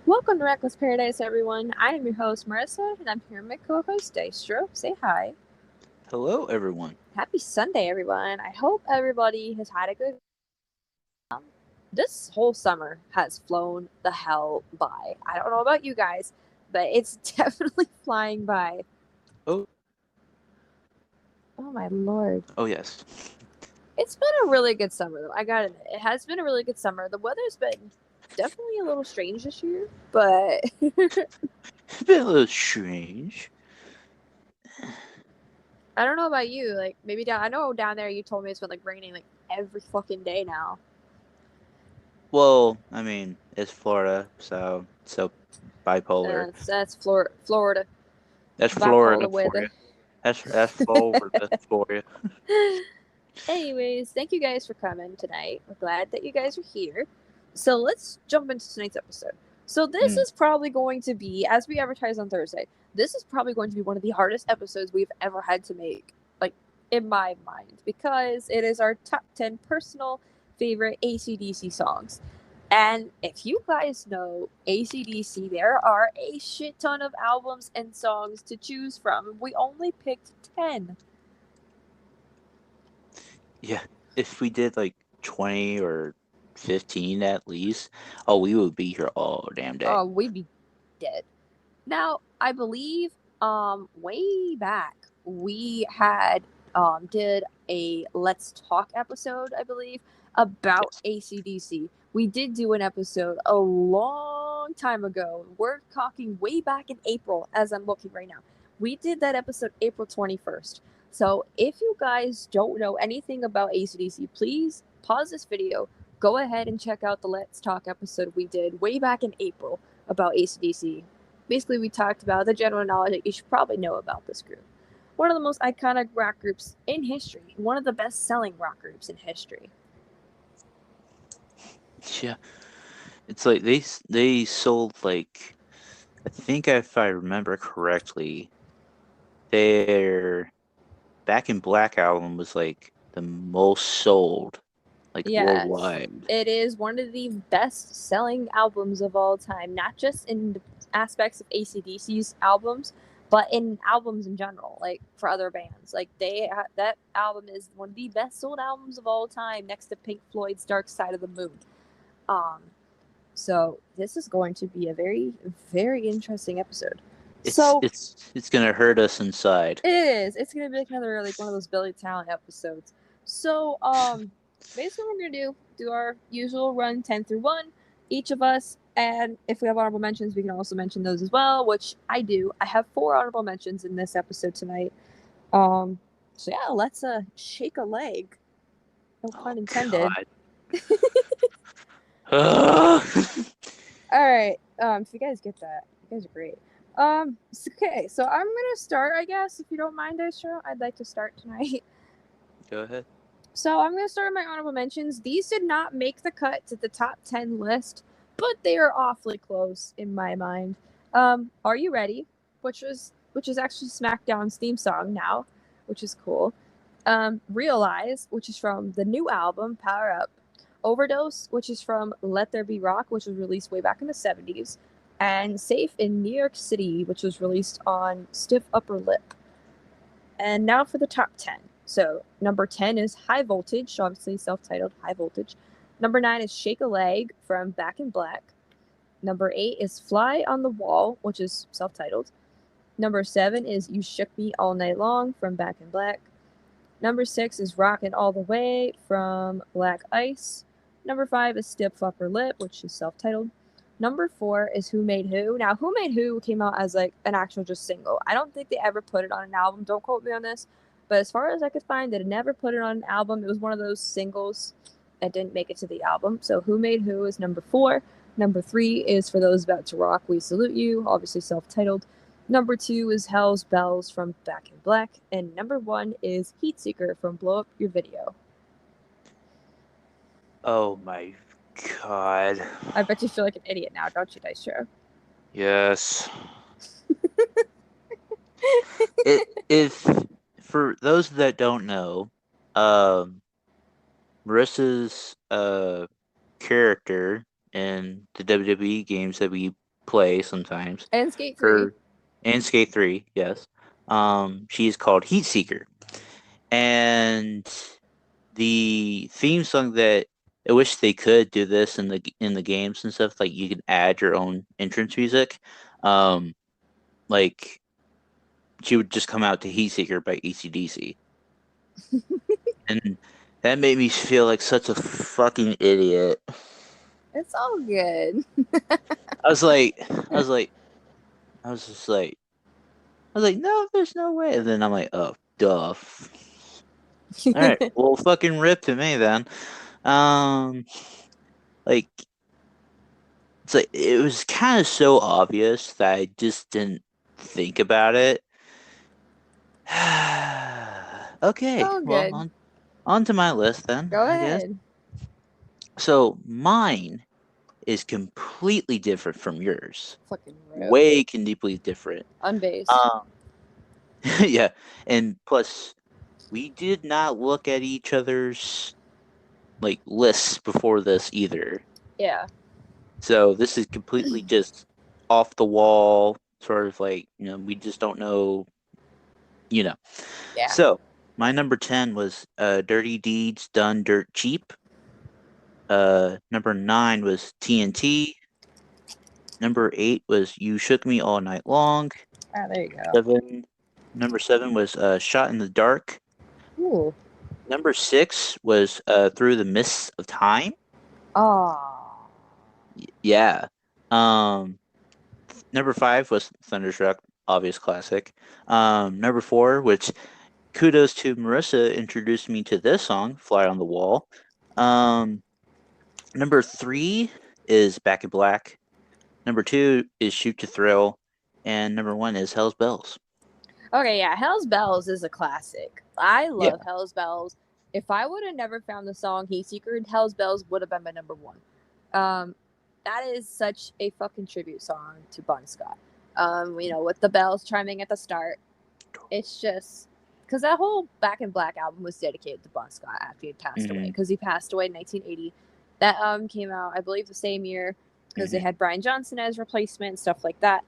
Welcome to Reckless Paradise, everyone. I am your host, Marissa, and I'm here with my co host, Dystro. Say hi. Hello, everyone. Happy Sunday, everyone. I hope everybody has had a good. This whole summer has flown the hell by. I don't know about you guys, but it's definitely flying by. Oh, Oh, my lord. oh yes. It's been a really good summer, though. I gotta admit, it has been a really good summer. The weather's been definitely a little strange this year, but It's been a little strange. I don't know about you. Like maybe down. I know down there you told me it's been like raining like every fucking day now. Well, I mean, it's Florida, so bipolar. Florida That's Florida bipolar for you. weather. That's Florida for you. Anyways, thank you guys for coming tonight. We're glad that you guys are here. So let's jump into tonight's episode. So this Mm, is probably going to be, as we advertise on Thursday, this is probably going to be one of the hardest episodes we've ever had to make, like in my mind, because it is our top 10 personal favorite ACDC songs. And if you guys know ACDC, there are a shit ton of albums and songs to choose from. We only picked 10. yeah. If we did like 20 or 15 at least, oh, we would be here all damn day. Oh, we'd be dead. Now, I believe way back we had did a Let's Talk episode, I believe, about Yes. ACDC. We did do an episode a long time ago. We're talking way back in April as I'm looking right now. We did that episode April 21st. So, if you guys don't know anything about ACDC, please pause this video, go ahead and check out the Let's Talk episode we did way back in April about ACDC. Basically, we talked about the general knowledge that you should probably know about this group. One of the most iconic rock groups in history, one of the best selling rock groups in history. Yeah. It's like they sold like, I think if I remember correctly, their Back in Black album was like the most sold, like Yes, worldwide. it is one of the best selling albums of all time, not just in the aspects of ACDC's albums, but in albums in general, like for other bands. Like that album is one of the best sold albums of all time, next to Pink Floyd's Dark Side of the Moon. Um, So this is going to be a very, very interesting episode. It's So it's it's gonna hurt us inside. it is. It's gonna be like another like one of those Billy Talent episodes. So basically what we're gonna do our usual run 10 through 1, each of us, and if we have honorable mentions, we can also mention those as well, which I do. I have 4 honorable mentions in this episode tonight. Um so yeah, let's shake a leg. No Oh pun intended. God. Ugh. All right. So you guys get that. You guys are great. Okay, so I'm gonna start, I guess, if you don't mind, Distro. I'd like to start tonight. Go ahead. So I'm gonna start with my honorable mentions. These did not make the cut to the top 10 list, but they are awfully close in my mind. Are You Ready? Which is actually SmackDown's theme song now, which is cool. Realize, which is from the new album Power Up. Overdose, which is from Let There Be Rock, which was released way back in the 70s. And Safe in New York City, which was released on Stiff Upper Lip. And now for the top 10. So number 10 is High Voltage, obviously self-titled High Voltage. Number 9 is Shake a Leg from Back in Black. Number 8 is Fly on the Wall, which is self-titled. Number 7 is You Shook Me All Night Long from Back in Black. Number 6 is Rockin' All the Way from Black Ice. Number 5 is Stiff Upper Lip, which is self-titled. Number 4 is Who Made Who. Now, Who Made Who came out as like an actual just single. I don't think they ever put it on an album. Don't quote me on this. But as far as I could find, they never put it on an album. It was one of those singles that didn't make it to the album. So Who Made Who is number 4. Number 3 is For Those About to Rock, We Salute You, obviously self-titled. Number 2 is Hell's Bells from Back in Black. And number 1 is Heatseeker from Blow Up Your Video. Oh my God. I bet you feel like an idiot now, don't you, Dice Show? Yes. If for those that don't know, um, Marissa's character in the WWE games that we play sometimes. And Skate 3. And Skate 3, yes. She's called Heat Seeker. And the theme song that I wish they could do this in the games and stuff, like you can add your own entrance music. Like she would just come out to Heat Seeker by AC/DC. And that made me feel like such a fucking idiot. It's all good. I was like, I was just like, no, there's no way. And then I'm like, oh, duh. All right, well, fucking rip to me then. Like, it's like it was kind of so obvious that I just didn't think about it. Okay, All well, good. on to my list then, Go I guess. ahead. So mine is completely different from yours. Fucking rip. Way deeply different. Unbased. Yeah, and plus, we did not look at each other's like lists before this either. Yeah. So this is completely just off the wall, sort of like, we just don't know, Yeah. So my number 10 was Dirty Deeds Done Dirt Cheap. Number 9 was TNT. Number 8 was You Shook Me All Night Long. Ah, there you go. Number 7 was Shot in the Dark. Ooh. Number 6 was Through the Mists of Time. Oh. Yeah. Number 5 was Thunderstruck, obvious classic. Number 4, which kudos to Marissa, introduced me to this song, Fly on the Wall. Number 3 is Back in Black. Number 2 is Shoot to Thrill. And number 1 is Hell's Bells. Okay, yeah, Hell's Bells is a classic. I love Hell's Bells. If I would have never found the song Heat Seeker, Hell's Bells would have been my number 1. That is such a fucking tribute song to Bon Scott. With the bells chiming at the start. It's just because that whole Back in Black album was dedicated to Bon Scott after he had passed away. Because he passed away in 1980. That came out, I believe, the same year because they had Brian Johnson as replacement and stuff like that.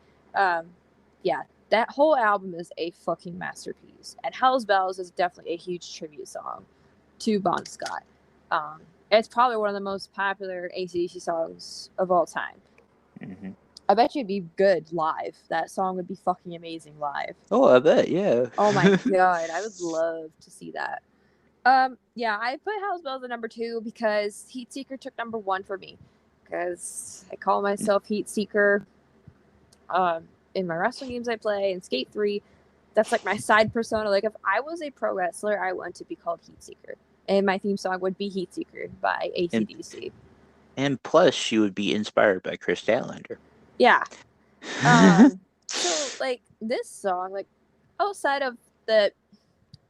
Yeah, that whole album is a fucking masterpiece. And Hell's Bells is definitely a huge tribute song to Bon Scott. It's probably one of the most popular AC/DC songs of all time. Mm-hmm. I bet you it'd be good live. That song would be fucking amazing live. Oh, I bet, yeah. Oh my god, I would love to see that. Yeah, I put Hell's Bells at number 2 because Heat Seeker took number 1 for me. Because I call myself Heat Seeker. In my wrestling games I play, in Skate 3, that's like my side persona. Like, if I was a pro wrestler, I want to be called Heat Seeker. And my theme song would be Heat Seeker by AC/DC. And plus, she would be inspired by Chris Statlander. Yeah. So, like, this song, like, outside of the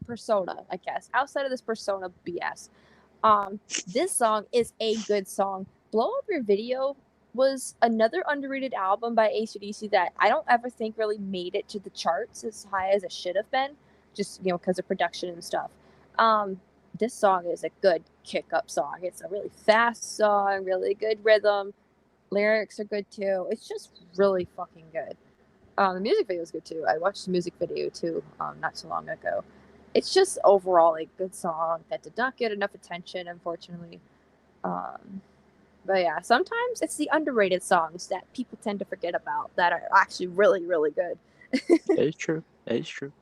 persona, I guess, outside of this persona BS, this song is a good song. Blow Up Your Video was another underrated album by AC/DC that I don't ever think really made it to the charts as high as it should have been, just, because of production and stuff. This song is a good kick-up song. It's a really fast song, really good rhythm. Lyrics are good too. It's just really fucking good. The music video is good too. I watched the music video too not so long ago. It's just overall a good song that did not get enough attention, unfortunately. But yeah, sometimes it's the underrated songs that people tend to forget about that are actually really, really good. That is true.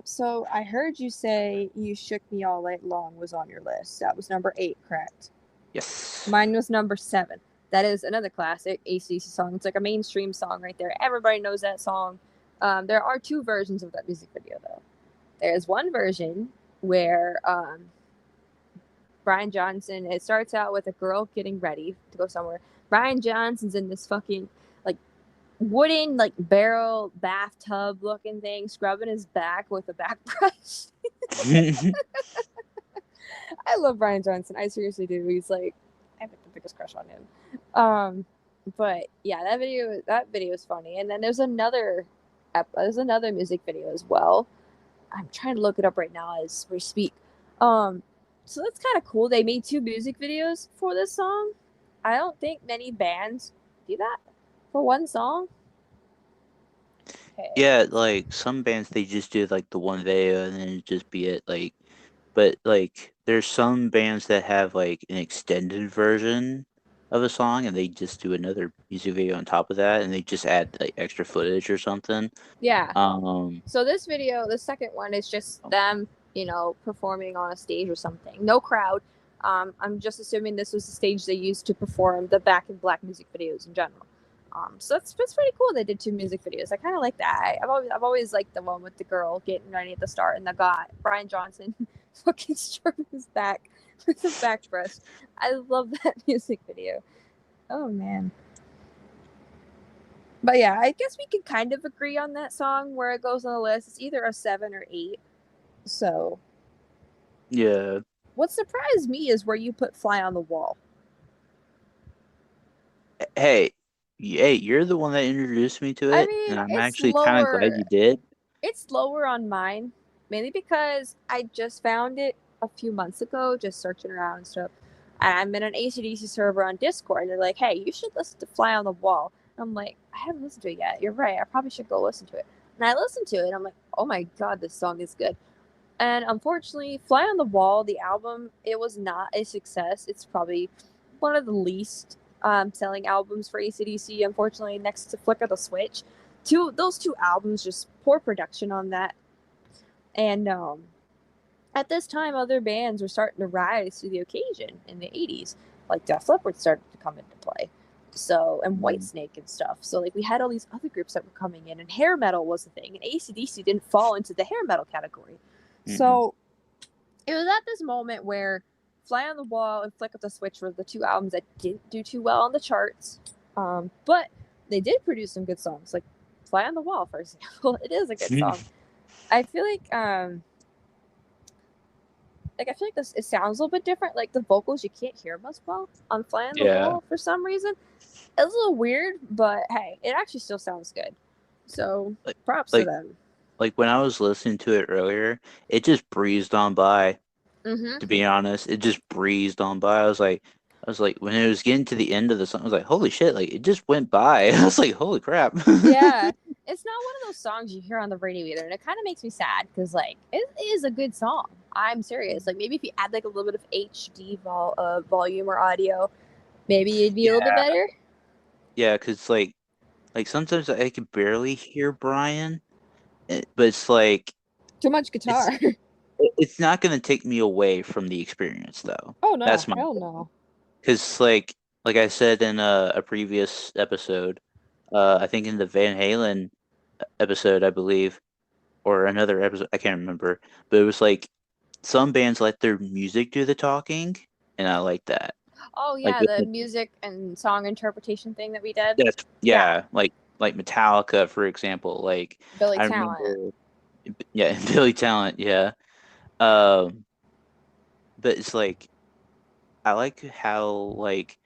So I heard you say You Shook Me All Night Long was on your list. That was number 8, correct? Yes. Mine was number 7. That is another classic AC/DC song. It's like a mainstream song right there. Everybody knows that song. There are 2 versions of that music video, though. There's one version where Brian Johnson, it starts out with a girl getting ready to go somewhere. Brian Johnson's in this fucking, like, wooden, like, barrel bathtub looking thing, scrubbing his back with a back brush. I love Brian Johnson. I seriously do. He's like, I have like the biggest crush on him. But yeah, that video is funny. And then there's another music video as well. I'm trying to look it up right now as we speak. So that's kind of cool. They made 2 music videos for this song. I don't think many bands do that. For one song? Okay. Yeah, like some bands they just do like the one video and then it just be it. Like, but like there's some bands that have like an extended version of a song and they just do another music video on top of that and they just add like extra footage or something. Yeah. Um, So this video, the second one, is just them, performing on a stage or something. No crowd. I'm just assuming this was the stage they used to perform the Back in Black music videos in general. So that's pretty cool. They did 2 music videos. I kind of like that. I've always liked the one with the girl getting ready at the start and the guy Brian Johnson fucking stroking his back with a back brush. I love that music video. Oh man. But yeah, I guess we could kind of agree on that song where it goes on the list. It's either a 7 or 8. So yeah. what surprised me is where you put Fly on the Wall. Hey, you're the one that introduced me to I it, mean, and I'm it's actually kind of glad lower. you did. It's lower on mine, mainly because I just found it a few months ago, just searching around and stuff. And I'm in an AC/DC server on Discord. And they're like, "Hey, you should listen to Fly on the Wall." And I'm like, "I haven't listened to it yet. You're right. I probably should go listen to it." And I listened to it. And I'm like, "Oh my god, this song is good." And unfortunately, Fly on the Wall, the album, it was not a success. It's probably one of the least selling albums for AC/DC, unfortunately, next to Flick of the Switch. Those two albums, just poor production on that. And at this time, other bands were starting to rise to the occasion in the 80s. Like Def Leppard started to come into play. So, and Whitesnake and stuff. So, like, we had all these other groups that were coming in, and hair metal was the thing. And AC/DC didn't fall into the hair metal category. So it was at this moment where Fly on the Wall and Flick of the Switch were the 2 albums that didn't do too well on the charts. But they did produce some good songs, like Fly on the Wall, for example. It is a good song. I feel like this it sounds a little bit different. Like the vocals you can't hear them as well on Fly on the Wall for some reason. It's a little weird, but hey, it actually still sounds good. So props to them. Like when I was listening to it earlier, it just breezed on by. Mm-hmm. To be honest, it just breezed on by. I was like, when it was getting to the end of the song, I was like, holy shit! Like it just went by. I was like, holy crap. Yeah, it's not one of those songs you hear on the radio either, and it kind of makes me sad because like it is a good song. I'm serious. Like maybe if you add like a little bit of HD volume or audio, maybe it'd be a little bit better. Yeah, because like sometimes I can barely hear Brian, but it's like too much guitar. It's not going to take me away from the experience, though. Oh no, That's my hell no. Because like I said in a previous episode, I think in the Van Halen episode, I believe, or another episode, I can't remember, but it was like some bands let their music do the talking, and I like that. Oh yeah, Like the music and song interpretation thing that we did. that's yeah, like Metallica, for example. Like Billy I Talent. remember, yeah, Billy Talent, yeah. Um, but it's like I like how like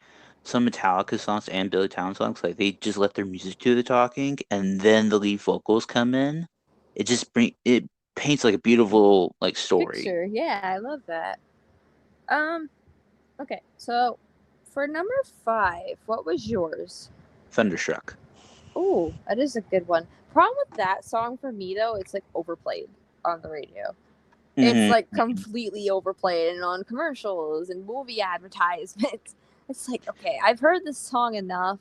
some Metallica songs and Billy Talent songs, like they just let their music do the talking, and then the lead vocals come in. It paints like a beautiful like story. Picture, yeah, I love that. Okay, so for number 5, what was yours? Thunderstruck. Oh, that is a good one. Problem with that song for me though, it's like overplayed on the radio. It's like completely overplayed and on commercials and movie advertisements. It's like, okay, I've heard this song enough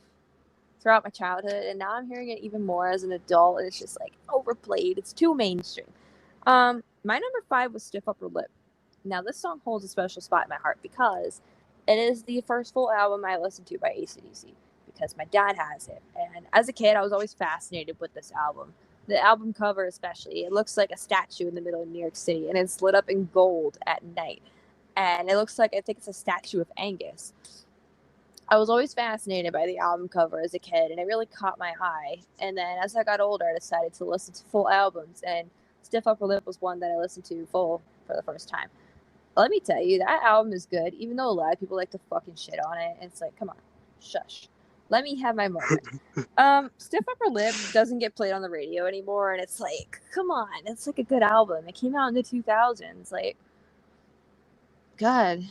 throughout my childhood, and now I'm hearing it even more as an adult, and it's just like overplayed. It's too mainstream. My number 5 was Stiff Upper Lip. Now, this song holds a special spot in my heart because it is the first full album I listened to by AC/DC because my dad has it. And as a kid, I was always fascinated with this album. The album cover, especially, it looks like a statue in the middle of New York City, and it's lit up in gold at night. And it looks like, I think it's a statue of Angus. I was always fascinated by the album cover as a kid, and it really caught my eye. And then as I got older, I decided to listen to full albums, and Stiff Upper Lip was one that I listened to full for the first time. Let me tell you, that album is good, even though a lot of people like to fucking shit on it. And it's like, come on, shush. Let me have my moment. Stiff Upper Lip doesn't get played on the radio anymore, and it's like, come on, it's like a good album. It came out in the 2000s. Like, God.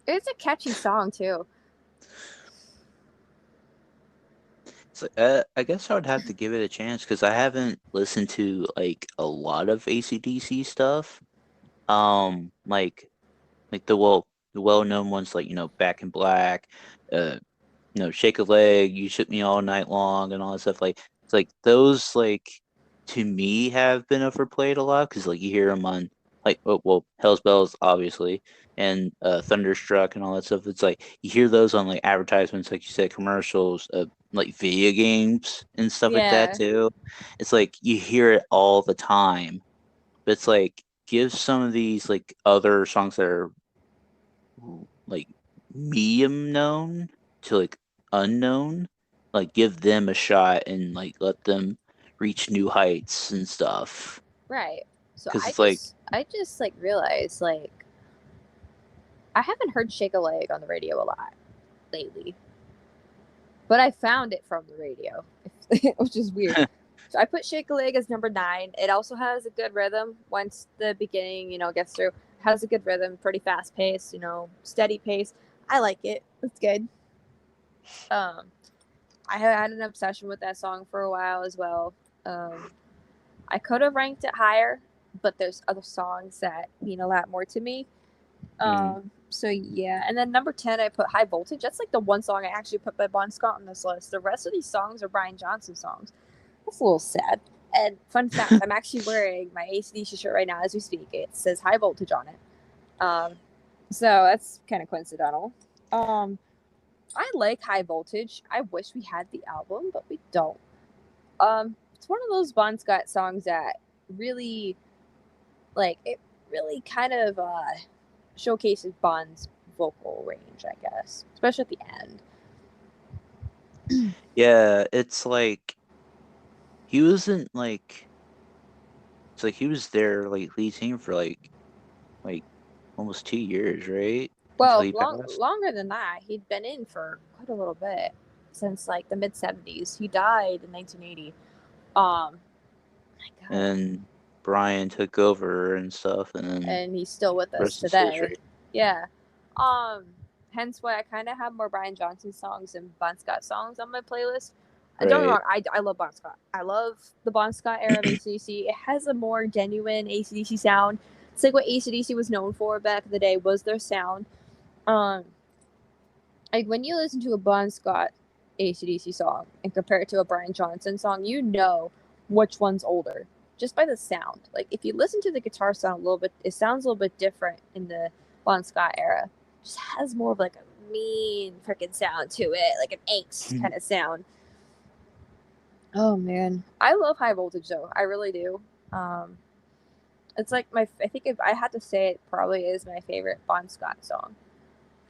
It's a catchy song, too. So, I guess I would have to give it a chance because I haven't listened to like a lot of AC/DC stuff. Like the well-known ones like Back in Black, uh, Shake a Leg, You Shook Me All Night Long, and all that stuff. Like it's like those to me have been overplayed a lot because like you hear them on Hell's Bells obviously and Thunderstruck and all that stuff. It's like you hear those on like advertisements, like you said, commercials, like video games and stuff like that Yeah, too. It's like you hear it all the time, but it's like give some of these like other songs that are like medium known to like unknown, like give them a shot and like let them reach new heights and stuff. right. So Because I it's like, just I just like realized like I haven't heard Shake a Leg on the radio a lot lately, but I found it from the radio, which is weird. So I put Shake a Leg as number 9. It also has a good rhythm once the beginning, gets through. It has a good rhythm, pretty fast pace, steady pace. I like it. It's good. Um, I had an obsession with that song for a while as well. Um, I could have ranked it higher, but there's other songs that mean a lot more to me. mm, So yeah, and then number 10, I put High Voltage. That's like the one song I actually put by Bon Scott on this list. The rest of these songs are Brian Johnson songs. That's a little sad. And fun fact, I'm actually wearing my AC/DC shirt right now as we speak. It says High Voltage on it. Um, so that's kind of coincidental. Um, I like High Voltage. I wish we had the album, but we don't. It's one of those Bon Scott songs that really, it really kind of showcases Bond's vocal range, I guess, especially at the end. yeah, it's like he wasn't it's like he was there like lead singer for like almost 2 years, right? Until Well, he passed. longer than that. He'd been in for quite a little bit since like the mid 70s. He died in 1980. My God, And Brian took over and stuff, and then and he's still with us rest is history. today. Yeah. Um, Hence why I kind of have more Brian Johnson songs and Bon Scott songs on my playlist. And don't get me Right. wrong, I love Bon Scott. I love the Bon Scott era of AC/DC. It has a more genuine AC/DC sound. It's like what AC/DC was known for back in the day was their sound. Um, like when you listen to a Bon Scott AC/DC song and compare it to a Brian Johnson song, you know which one's older just by the sound. Like if you listen to the guitar sound a little bit, it sounds a little bit different in the Bon Scott era. It just has more of like a mean freaking sound to it, like an angst kind of sound. Oh man, I love High Voltage though. I really do. Um, it's like I think if I had to say it, probably is my favorite Bon Scott song.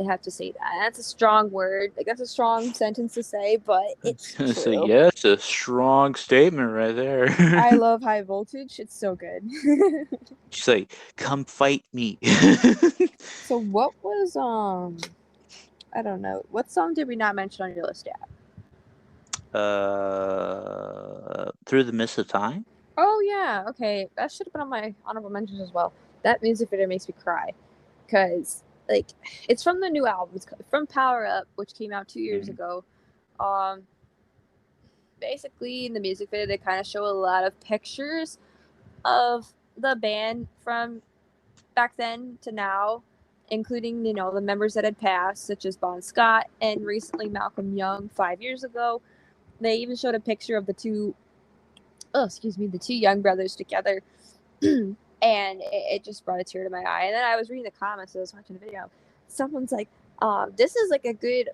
I have to say that. That's a strong word. Like that's a strong sentence to say, but it's So true. yeah, it's a strong statement right there. I love High Voltage. It's so good. She's like, "Come fight me." So what was I don't know. What song did we not mention on your list yet? Through the Mist of Time. Oh yeah, okay. That should have been on my honorable mentions as well. That music video makes me cry. Cause like it's from the new album. It's from Power Up, which came out 2 years ago. Um Basically in the music video they kind of show a lot of pictures of the band from back then to now, including the members that had passed, such as Bon Scott and recently Malcolm Young 5 years ago. They even showed a picture of the two young brothers together, and it just brought a tear to my eye. And then I was reading the comments as I was watching the video. Someone's like, "This is like a good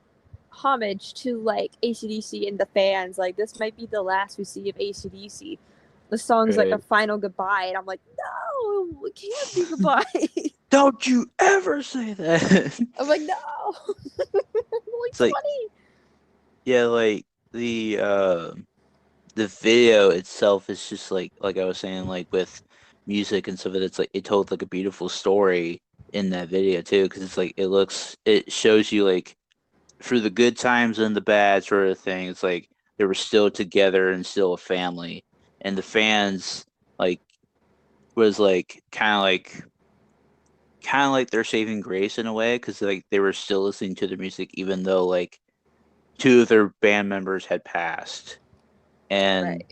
homage to like AC/DC and the fans. Like this might be the last we see of AC/DC. The song's like a Right. final goodbye," and I'm like, "No, it can't be goodbye." Don't you ever say that. I'm like, "No." I'm like It's like 20. yeah, like the video itself is just like I was saying, like with music and stuff. It's like it told like a beautiful story in that video too, because it's like it shows you like through the good times and the bad sort of thing. It's like they were still together and still a family, and the fans like was like kind of like their saving grace in a way because like they were still listening to the music even though like two of their band members had passed, and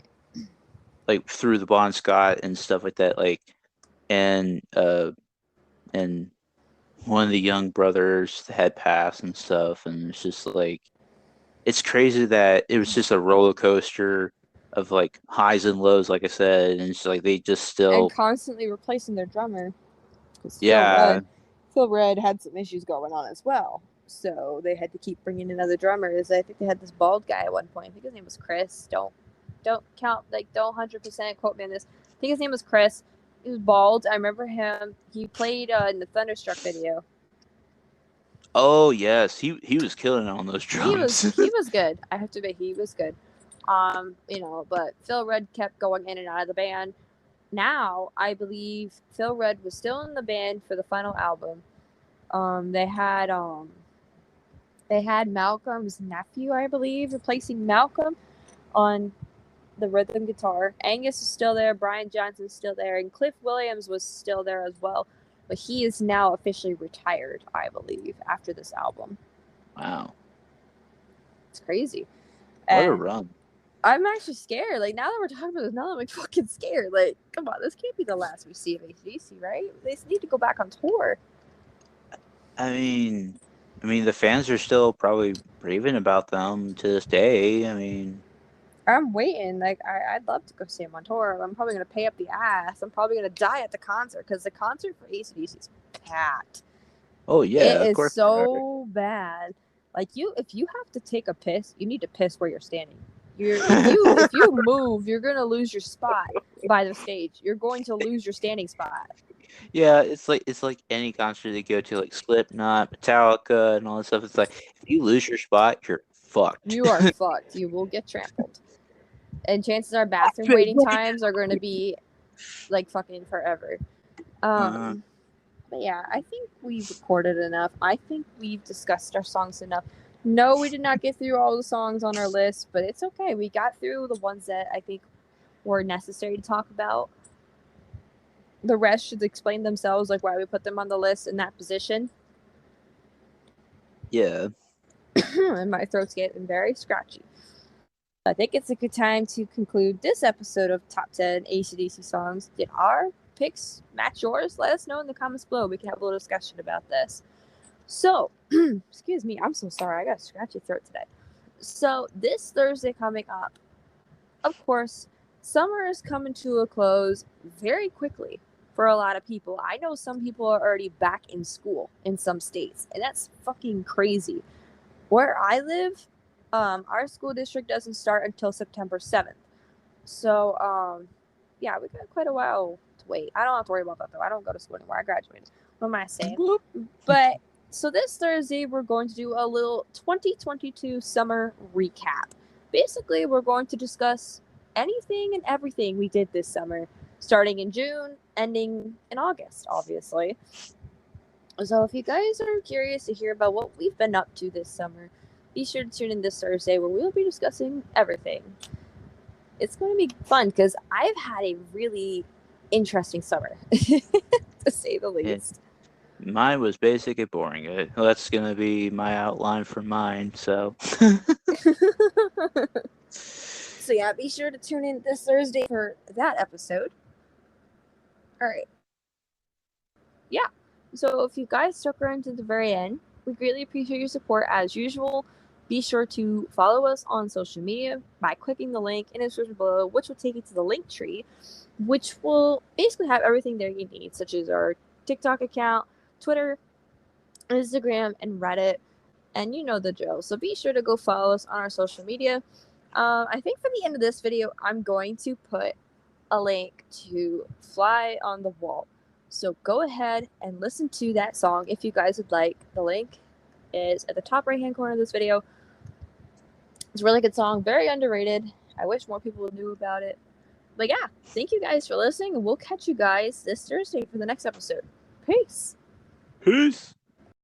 like through the Bon Scott and stuff like that, like, and one of the young brothers had passed and stuff, and it's just like, it's crazy that it was just a roller coaster of like highs and lows, like I said, and it's like they just still and constantly replacing their drummer. yeah. Phil Rudd had some issues going on as well, so they had to keep bringing in other drummers. I think they had this bald guy at one point. I think his name was Chris. Don't count, like, don't 100% quote me on this. I think his name was Chris. He was bald. I remember him. He played in the Thunderstruck video. Oh yes, he was killing it on those drums. He was good. I have to admit, he was good. But Phil Rudd kept going in and out of the band. Now, I believe Phil Rudd was still in the band for the final album. They had Malcolm's nephew, I believe, replacing Malcolm on the rhythm guitar. Angus is still there, Brian Johnson's still there, and Cliff Williams was still there as well. But he is now officially retired, I believe, after this album. Wow. It's crazy. What a run. I'm actually scared. Like, now that we're talking about this, now I'm like fucking scared. Like, come on, this can't be the last we see of AC/DC, right? They just need to go back on tour. I mean, the fans are still probably raving about them to this day. I mean, I'm waiting. Like, I'd love to go see them on tour. I'm probably gonna pay up the ass. I'm probably gonna die at the concert because the concert for AC/DC is packed. Oh yeah, it of course is so bad. Like, if you have to take a piss, you need to piss where you're standing. If you move, you're gonna lose your spot by the stage. You're going to lose your standing spot. Yeah, it's like any concert they go to, like Slipknot, Metallica, and all that stuff. It's like, if you lose your spot, you're fucked. You are fucked. You will get trampled. And chances are bathroom waiting times are going to be like fucking forever. But yeah, I think we've recorded enough. I think we've discussed our songs enough. No, we did not get through all the songs on our list, but it's okay. We got through the ones that I think were necessary to talk about. The rest should explain themselves, like why we put them on the list in that position. Yeah. And my throat's getting very scratchy. I think it's a good time to conclude this episode of Top 10 AC/DC songs. Did our picks match yours? Let us know in the comments below. We can have a little discussion about this. So, excuse me, I'm so sorry. I got a scratchy throat today. So, this Thursday coming up, of course, summer is coming to a close very quickly for a lot of people. I know some people are already back in school in some states, and that's fucking crazy. Where I live, our school district doesn't start until September 7th. So, yeah, we got quite a while to wait. I don't have to worry about that, though. I don't go to school anymore. I graduated. What am I saying? But, so this Thursday, we're going to do a little 2022 summer recap. Basically, we're going to discuss anything and everything we did this summer, starting in June, ending in August, obviously. So if you guys are curious to hear about what we've been up to this summer, be sure to tune in this Thursday where we'll be discussing everything. It's going to be fun because I've had a really interesting summer, to say the least. Mine was basically boring. That's going to be my outline for mine, so. So yeah, be sure to tune in this Thursday for that episode. All right. Yeah. So if you guys stuck around to the very end, we greatly appreciate your support as usual. Be sure to follow us on social media by clicking the link in the description below, which will take you to the link tree, which will basically have everything there you need, such as our TikTok account, Twitter, Instagram, and Reddit. And you know the drill. So be sure to go follow us on our social media. I think for the end of this video, I'm going to put a link to Fly on the Wall. So go ahead and listen to that song if you guys would like. The link is at the top right hand corner of this video. It's a really good song, very underrated. I wish more people knew about it. But yeah, thank you guys for listening, and we'll catch you guys this Thursday for the next episode. Peace. Peace.